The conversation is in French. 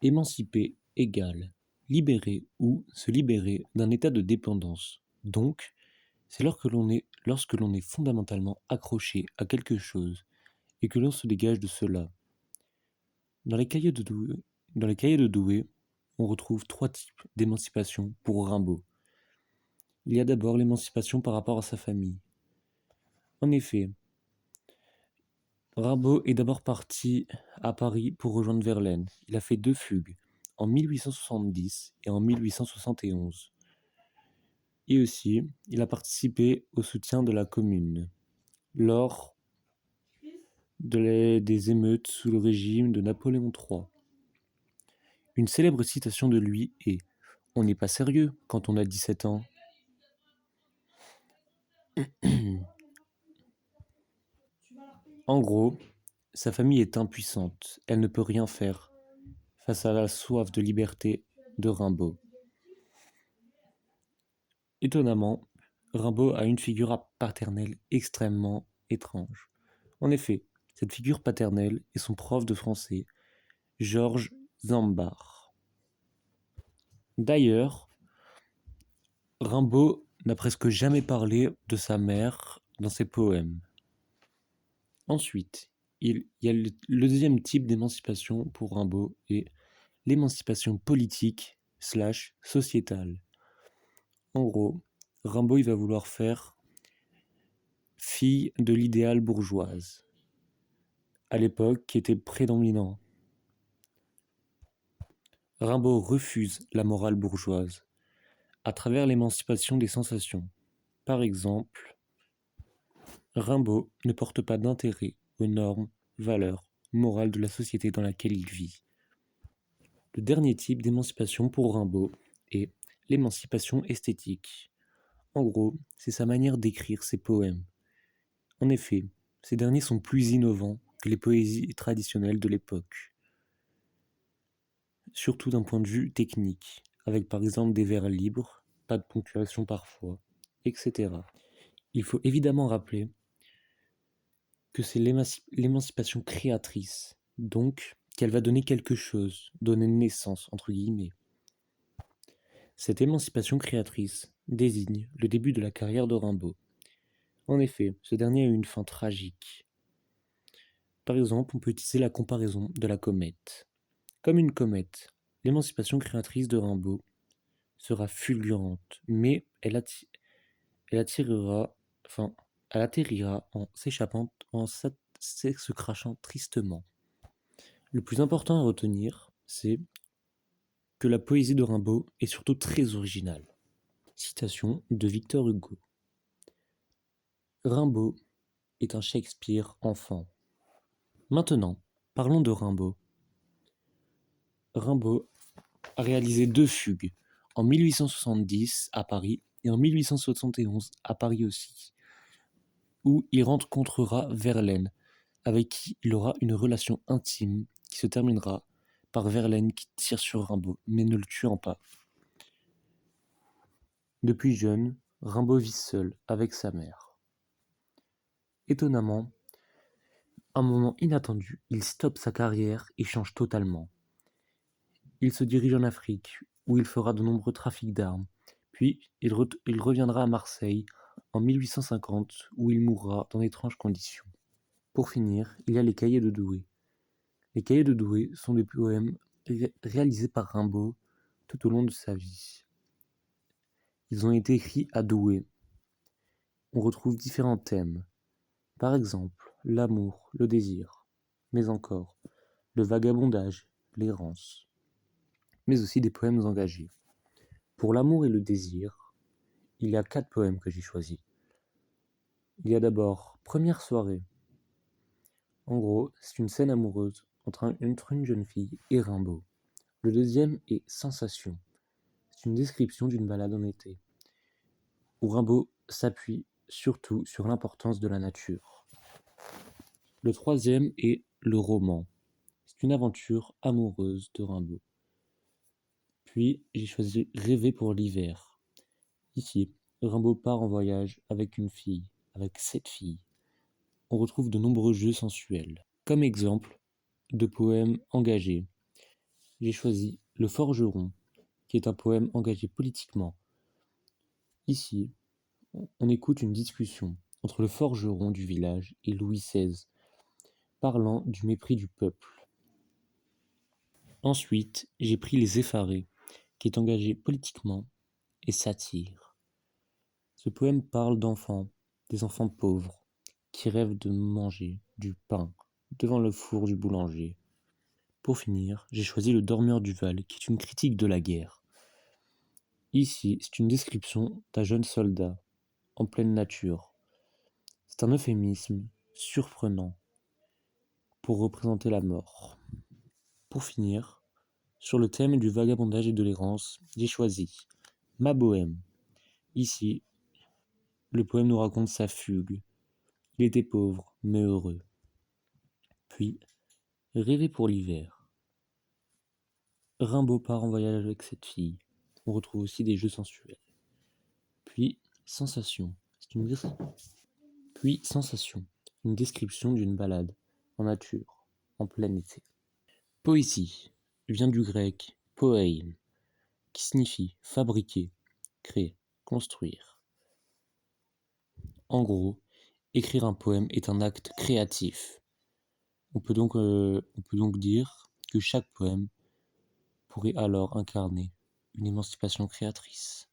Émanciper égale libérer ou se libérer d'un état de dépendance. Donc, c'est lorsque l'on est fondamentalement accroché à quelque chose et que l'on se dégage de cela. Dans les cahiers de Douai, dans les cahiers de Douai, on retrouve trois types d'émancipation pour Rimbaud. Il y a d'abord l'émancipation par rapport à sa famille. En effet, Rimbaud est d'abord parti à Paris pour rejoindre Verlaine. Il a fait deux fugues, en 1870 et en 1871. Et aussi, il a participé au soutien de la Commune lors des émeutes sous le régime de Napoléon III. Une célèbre citation de lui est: On n'est pas sérieux quand on a 17 ans. En gros, sa famille est impuissante, elle ne peut rien faire face à la soif de liberté de Rimbaud. Étonnamment, Rimbaud a une figure paternelle extrêmement étrange. En effet, cette figure paternelle est son prof de français, Georges Zambard. D'ailleurs, Rimbaud n'a presque jamais parlé de sa mère dans ses poèmes. Ensuite, il y a le deuxième type d'émancipation pour Rimbaud est l'émancipation politique/sociétale. En gros, Rimbaud il va vouloir faire fille de l'idéal bourgeoise, à l'époque qui était prédominant. Rimbaud refuse la morale bourgeoise à travers l'émancipation des sensations. Par exemple, Rimbaud ne porte pas d'intérêt aux normes, valeurs, morales de la société dans laquelle il vit. Le dernier type d'émancipation pour Rimbaud est l'émancipation esthétique. En gros, c'est sa manière d'écrire ses poèmes. En effet, ces derniers sont plus innovants que les poésies traditionnelles de l'époque, surtout d'un point de vue technique, avec par exemple des vers libres, pas de ponctuation parfois, etc. Il faut évidemment rappeler que c'est l'émancipation créatrice, donc qu'elle va donner quelque chose, donner naissance, entre guillemets. Cette émancipation créatrice désigne le début de la carrière de Rimbaud. En effet, ce dernier a eu une fin tragique. Par exemple, on peut utiliser la comparaison de la comète. Comme une comète, l'émancipation créatrice de Rimbaud sera fulgurante, mais elle attirera, enfin, elle atterrira en s'échappant, se crachant tristement. Le plus important à retenir, c'est que la poésie de Rimbaud est surtout très originale. Citation de Victor Hugo. Rimbaud est un Shakespeare enfant. Maintenant, parlons de Rimbaud. Rimbaud a réalisé deux fugues, en 1870 à Paris et en 1871 à Paris aussi, où il rencontrera Verlaine, avec qui il aura une relation intime qui se terminera par Verlaine qui tire sur Rimbaud, mais ne le tuant pas. Depuis jeune, Rimbaud vit seul avec sa mère. Étonnamment, à un moment inattendu, il stoppe sa carrière et change totalement. Il se dirige en Afrique, où il fera de nombreux trafics d'armes, puis il reviendra à Marseille en 1850, où il mourra dans d'étranges conditions. Pour finir, il y a les cahiers de Douai. Les cahiers de Douai sont des poèmes réalisés par Rimbaud tout au long de sa vie. Ils ont été écrits à Douai. On retrouve différents thèmes. Par exemple, l'amour, le désir, mais encore, le vagabondage, l'errance, mais aussi des poèmes engagés. Pour l'amour et le désir, il y a 4 poèmes que j'ai choisis. Il y a d'abord Première soirée. En gros, c'est une scène amoureuse entre une jeune fille et Rimbaud. Le deuxième est Sensation. C'est une description d'une balade en été, où Rimbaud s'appuie surtout sur l'importance de la nature. Le troisième est Le roman. C'est une aventure amoureuse de Rimbaud. Puis, j'ai choisi Rêver pour l'hiver. Ici, Rimbaud part en voyage avec une fille, avec 7 filles. On retrouve de nombreux jeux sensuels. Comme exemple de poèmes engagés, j'ai choisi Le Forgeron, qui est un poème engagé politiquement. Ici, on écoute une discussion entre le forgeron du village et Louis XVI, parlant du mépris du peuple. Ensuite, j'ai pris Les Effarés, qui est engagé politiquement et satire. Ce poème parle d'enfants, des enfants pauvres, qui rêvent de manger du pain devant le four du boulanger. Pour finir, j'ai choisi Le Dormeur du Val, qui est une critique de la guerre. Ici, c'est une description d'un jeune soldat en pleine nature. C'est un euphémisme surprenant pour représenter la mort. Pour finir, sur le thème du vagabondage et de l'errance, j'ai choisi Ma Bohème. Ici, le poème nous raconte sa fugue. Il était pauvre, mais heureux. Puis, Rêver pour l'hiver. Rimbaud part en voyage avec cette fille. On retrouve aussi des jeux sensuels. Puis, Sensation. Sensation, une description d'une balade en nature, en plein été. Poésie vient du grec poein, qui signifie fabriquer, créer, construire. En gros, écrire un poème est un acte créatif. On peut donc dire que chaque poème pourrait alors incarner une émancipation créatrice.